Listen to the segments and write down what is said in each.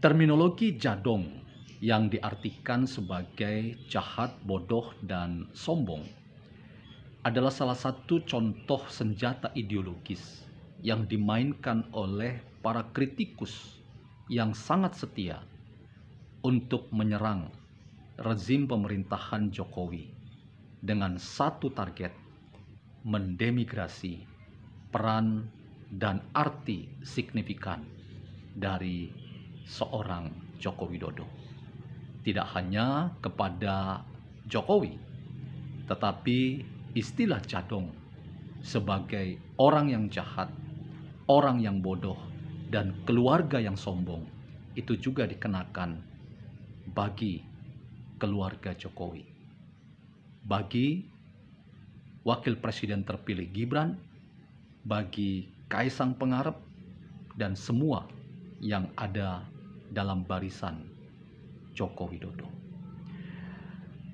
Terminologi jadong yang diartikan sebagai jahat, bodoh, dan sombong adalah salah satu contoh senjata ideologis yang dimainkan oleh para kritikus yang sangat setia untuk menyerang rezim pemerintahan Jokowi dengan satu target: mendemigrasi peran dan arti signifikan dari seorang Joko Widodo. Tidak hanya kepada Jokowi, tetapi istilah jadong sebagai orang yang jahat, orang yang bodoh, dan keluarga yang sombong itu juga dikenakan bagi keluarga Jokowi, bagi Wakil Presiden terpilih Gibran, bagi Kaisang Pangarep, dan semua yang ada dalam barisan Joko Widodo.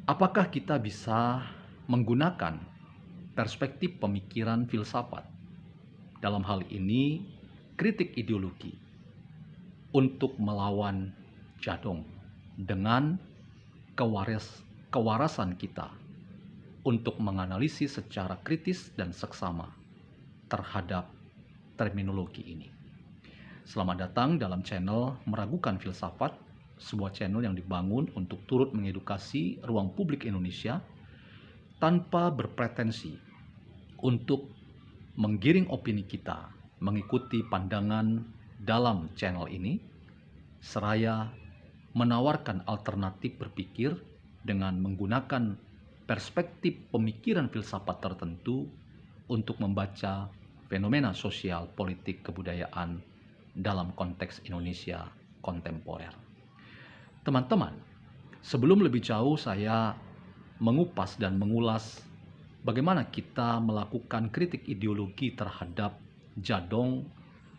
Apakah kita bisa menggunakan perspektif pemikiran filsafat, dalam hal ini kritik ideologi, untuk melawan jadong dengan kewarasan kita untuk menganalisis secara kritis dan seksama terhadap terminologi ini? Selamat datang dalam channel Meragukan Filsafat, sebuah channel yang dibangun untuk turut mengedukasi ruang publik Indonesia tanpa berpretensi untuk menggiring opini kita mengikuti pandangan dalam channel ini, seraya menawarkan alternatif berpikir dengan menggunakan perspektif pemikiran filsafat tertentu untuk membaca fenomena sosial, politik, kebudayaan dalam konteks Indonesia kontemporer. Teman-teman, sebelum lebih jauh saya mengupas dan mengulas bagaimana kita melakukan kritik ideologi terhadap jadong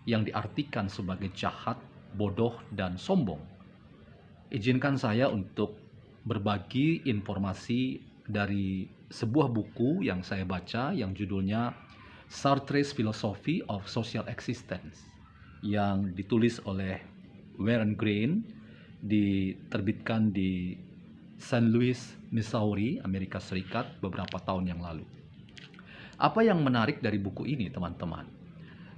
yang diartikan sebagai jahat, bodoh, dan sombong, izinkan saya untuk berbagi informasi dari sebuah buku yang saya baca yang judulnya Sartre's Philosophy of Social Existence, yang ditulis oleh Warren Green, diterbitkan di St. Louis, Missouri, Amerika Serikat beberapa tahun yang lalu. Apa yang menarik dari buku ini, teman-teman?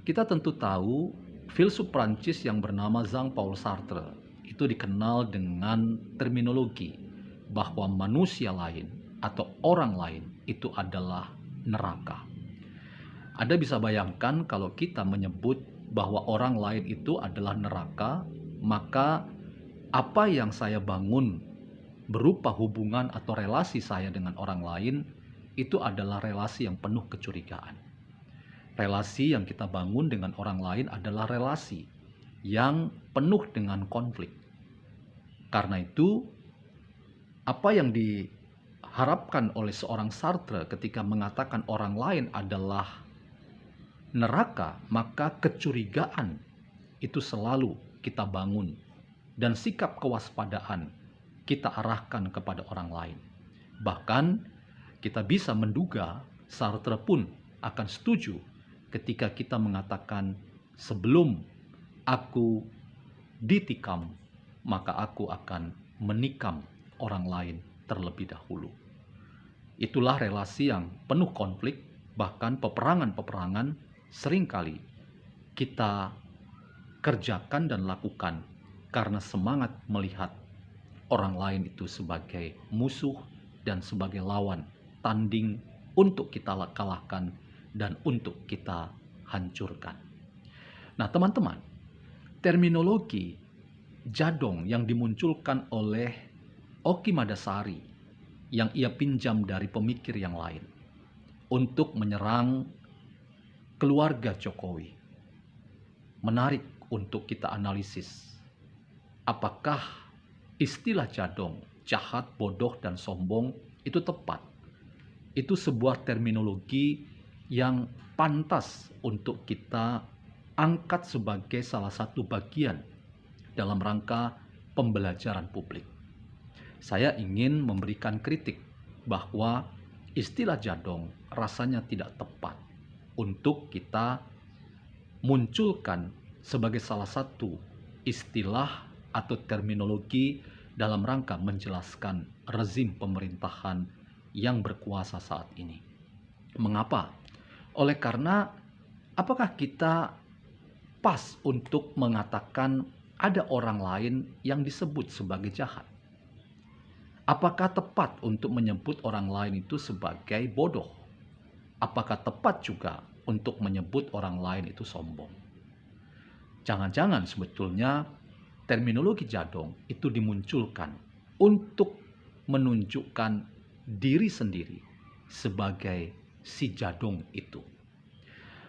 Kita tentu tahu filsuf Prancis yang bernama Jean-Paul Sartre itu dikenal dengan terminologi bahwa manusia lain atau orang lain itu adalah neraka. Anda bisa bayangkan kalau kita menyebut bahwa orang lain itu adalah neraka, maka apa yang saya bangun berupa hubungan atau relasi saya dengan orang lain itu adalah relasi yang penuh kecurigaan. Relasi yang kita bangun dengan orang lain adalah relasi yang penuh dengan konflik. Karena itu, apa yang diharapkan oleh seorang Sartre ketika mengatakan orang lain adalah neraka, maka kecurigaan itu selalu kita bangun dan sikap kewaspadaan kita arahkan kepada orang lain. Bahkan kita bisa menduga Sartre pun akan setuju ketika kita mengatakan, sebelum aku ditikam, maka aku akan menikam orang lain terlebih dahulu. Itulah relasi yang penuh konflik, bahkan peperangan-peperangan seringkali kita kerjakan dan lakukan karena semangat melihat orang lain itu sebagai musuh dan sebagai lawan tanding untuk kita kalahkan dan untuk kita hancurkan. Nah, teman-teman, terminologi jadong yang dimunculkan oleh Oki Madasari yang ia pinjam dari pemikir yang lain untuk menyerang keluarga Jokowi, menarik untuk kita analisis. Apakah istilah jadong, jahat, bodoh, dan sombong itu tepat? Itu sebuah terminologi yang pantas untuk kita angkat sebagai salah satu bagian dalam rangka pembelajaran publik. Saya ingin memberikan kritik bahwa istilah jadong rasanya tidak tepat untuk kita munculkan sebagai salah satu istilah atau terminologi dalam rangka menjelaskan rezim pemerintahan yang berkuasa saat ini. Mengapa? Oleh karena apakah kita pas untuk mengatakan ada orang lain yang disebut sebagai jahat? Apakah tepat untuk menyebut orang lain itu sebagai bodoh? Apakah tepat juga untuk menyebut orang lain itu sombong? Jangan-jangan sebetulnya terminologi jadong itu dimunculkan untuk menunjukkan diri sendiri sebagai si jadong itu.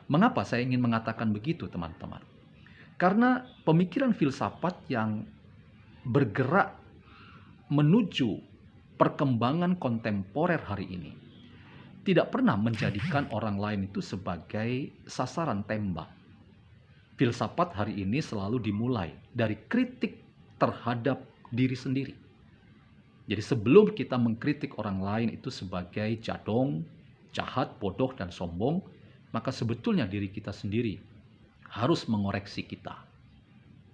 Mengapa saya ingin mengatakan begitu, teman-teman? Karena pemikiran filsafat yang bergerak menuju perkembangan kontemporer hari ini tidak pernah menjadikan orang lain itu sebagai sasaran tembak. Filsafat hari ini selalu dimulai dari kritik terhadap diri sendiri. Jadi sebelum kita mengkritik orang lain itu sebagai jadong, jahat, bodoh, dan sombong, maka sebetulnya diri kita sendiri harus mengoreksi kita.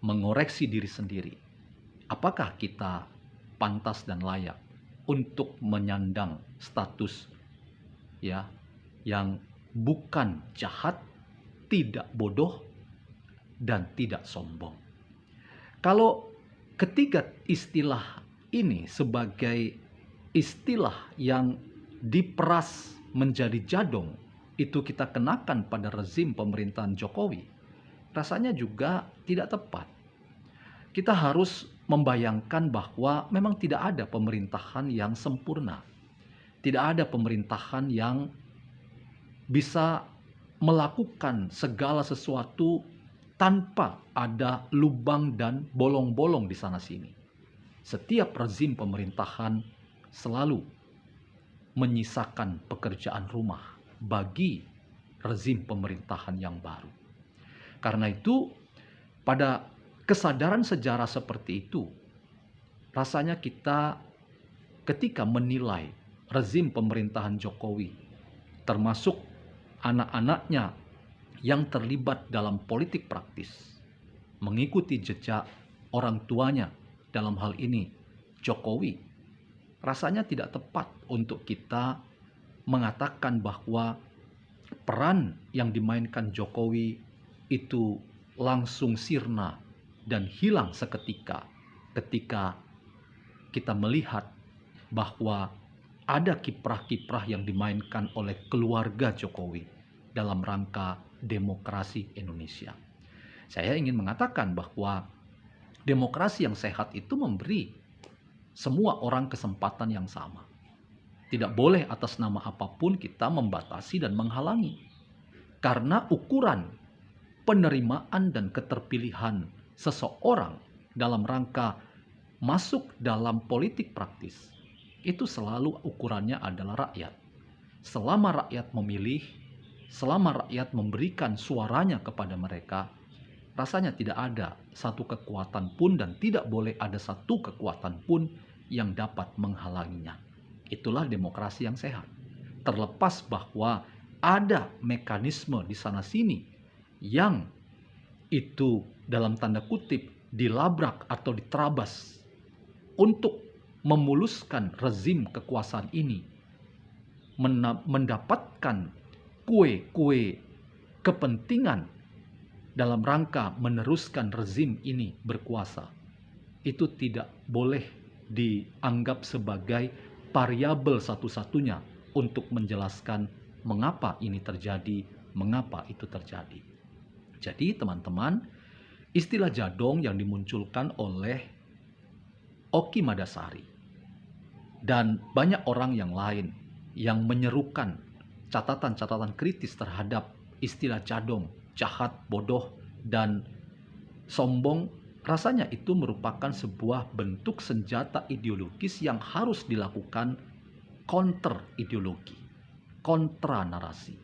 Mengoreksi diri sendiri. Apakah kita pantas dan layak untuk menyandang status ya yang bukan jahat, tidak bodoh, dan tidak sombong. Kalau ketiga istilah ini sebagai istilah yang diperas menjadi jadong itu kita kenakan pada rezim pemerintahan Jokowi, rasanya juga tidak tepat. Kita harus membayangkan bahwa memang tidak ada pemerintahan yang sempurna. Tidak ada pemerintahan yang bisa melakukan segala sesuatu tanpa ada lubang dan bolong-bolong di sana-sini. Setiap rezim pemerintahan selalu menyisakan pekerjaan rumah bagi rezim pemerintahan yang baru. Karena itu, pada kesadaran sejarah seperti itu, rasanya kita ketika menilai rezim pemerintahan Jokowi, termasuk anak-anaknya yang terlibat dalam politik praktis, mengikuti jejak orang tuanya dalam hal ini Jokowi, rasanya tidak tepat untuk kita mengatakan bahwa peran yang dimainkan Jokowi itu langsung sirna dan hilang seketika ketika kita melihat bahwa ada kiprah-kiprah yang dimainkan oleh keluarga Jokowi dalam rangka demokrasi Indonesia. Saya ingin mengatakan bahwa demokrasi yang sehat itu memberi semua orang kesempatan yang sama. Tidak boleh atas nama apapun kita membatasi dan menghalangi. Karena ukuran penerimaan dan keterpilihan seseorang dalam rangka masuk dalam politik praktis, itu selalu ukurannya adalah rakyat. Selama rakyat memilih, selama rakyat memberikan suaranya kepada mereka, rasanya tidak ada satu kekuatan pun dan tidak boleh ada satu kekuatan pun yang dapat menghalanginya. Itulah demokrasi yang sehat. Terlepas bahwa ada mekanisme di sana-sini yang itu dalam tanda kutip dilabrak atau diterabas untuk memuluskan rezim kekuasaan ini mendapatkan kue-kue kepentingan dalam rangka meneruskan rezim ini berkuasa, itu tidak boleh dianggap sebagai variabel satu-satunya untuk menjelaskan mengapa ini terjadi, mengapa itu terjadi. Jadi teman-teman, istilah jadong yang dimunculkan oleh Oki Madasari dan banyak orang yang lain yang menyerukan catatan-catatan kritis terhadap istilah jadong, jahat, bodoh, dan sombong, rasanya itu merupakan sebuah bentuk senjata ideologis yang harus dilakukan counter ideologi, kontra narasi.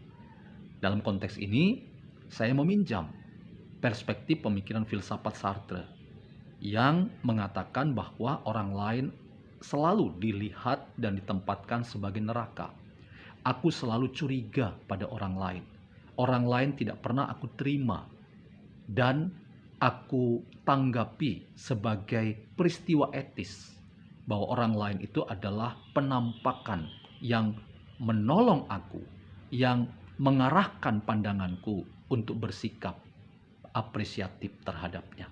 Dalam konteks ini, saya meminjam perspektif pemikiran filsafat Sartre yang mengatakan bahwa orang lain selalu dilihat dan ditempatkan sebagai neraka. Aku selalu curiga pada orang lain. Orang lain tidak pernah aku terima. Dan aku tanggapi sebagai peristiwa etis bahwa orang lain itu adalah penampakan yang menolong aku, yang mengarahkan pandanganku untuk bersikap apresiatif terhadapnya.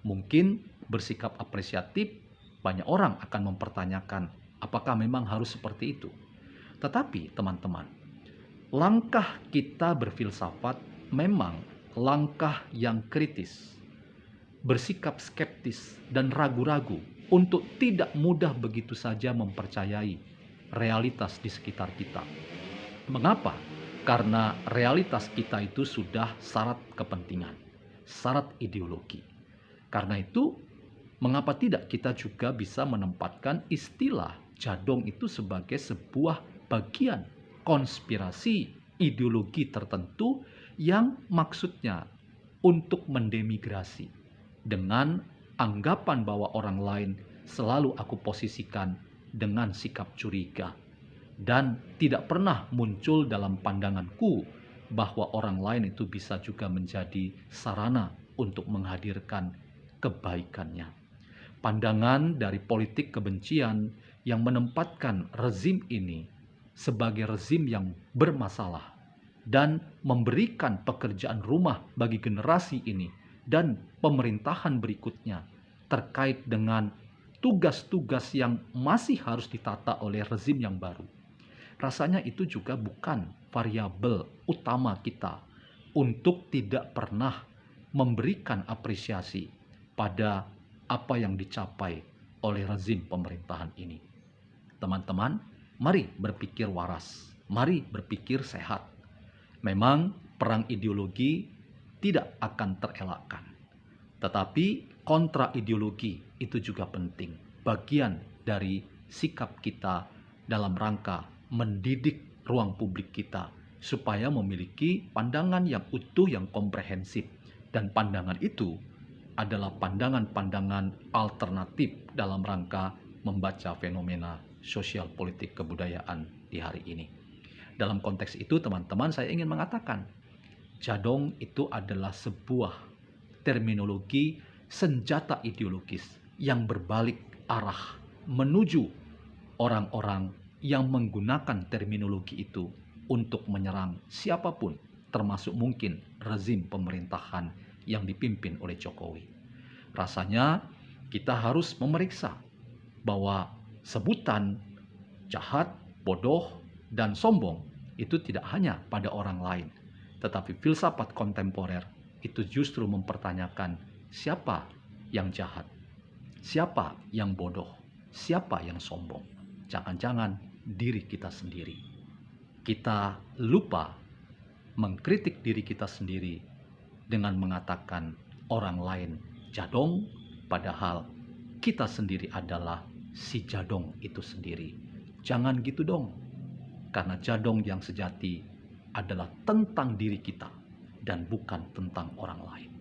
Mungkin bersikap apresiatif, banyak orang akan mempertanyakan apakah memang harus seperti itu. Tetapi teman-teman, langkah kita berfilsafat memang langkah yang kritis, bersikap skeptis dan ragu-ragu untuk tidak mudah begitu saja mempercayai realitas di sekitar kita. Mengapa? Karena realitas kita itu sudah syarat kepentingan, syarat ideologi. Karena itu, mengapa tidak kita juga bisa menempatkan istilah jadong itu sebagai sebuah bagian konspirasi ideologi tertentu yang maksudnya untuk mendemigrasi dengan anggapan bahwa orang lain selalu aku posisikan dengan sikap curiga dan tidak pernah muncul dalam pandanganku bahwa orang lain itu bisa juga menjadi sarana untuk menghadirkan kebaikannya. Pandangan dari politik kebencian yang menempatkan rezim ini sebagai rezim yang bermasalah dan memberikan pekerjaan rumah bagi generasi ini dan pemerintahan berikutnya terkait dengan tugas-tugas yang masih harus ditata oleh rezim yang baru. Rasanya itu juga bukan variabel utama kita untuk tidak pernah memberikan apresiasi pada apa yang dicapai oleh rezim pemerintahan ini. Teman-teman, mari berpikir waras, mari berpikir sehat. Memang perang ideologi tidak akan terelakkan. Tetapi kontra ideologi itu juga penting, bagian dari sikap kita dalam rangka mendidik ruang publik kita supaya memiliki pandangan yang utuh, yang komprehensif. Dan pandangan itu adalah pandangan-pandangan alternatif dalam rangka membaca fenomena sosial politik kebudayaan di hari ini. Dalam konteks itu teman-teman, saya ingin mengatakan jadong itu adalah sebuah terminologi senjata ideologis yang berbalik arah menuju orang-orang yang menggunakan terminologi itu untuk menyerang siapapun, termasuk mungkin rezim pemerintahan yang dipimpin oleh Jokowi. Rasanya kita harus memeriksa bahwa sebutan jahat, bodoh, dan sombong itu tidak hanya pada orang lain, tetapi filsafat kontemporer itu justru mempertanyakan siapa yang jahat, siapa yang bodoh, siapa yang sombong. Jangan-jangan diri kita sendiri. Kita lupa mengkritik diri kita sendiri dengan mengatakan orang lain jadong, padahal kita sendiri adalah si jadong itu sendiri. Jangan gitu dong, karena jadong yang sejati adalah tentang diri kita dan bukan tentang orang lain.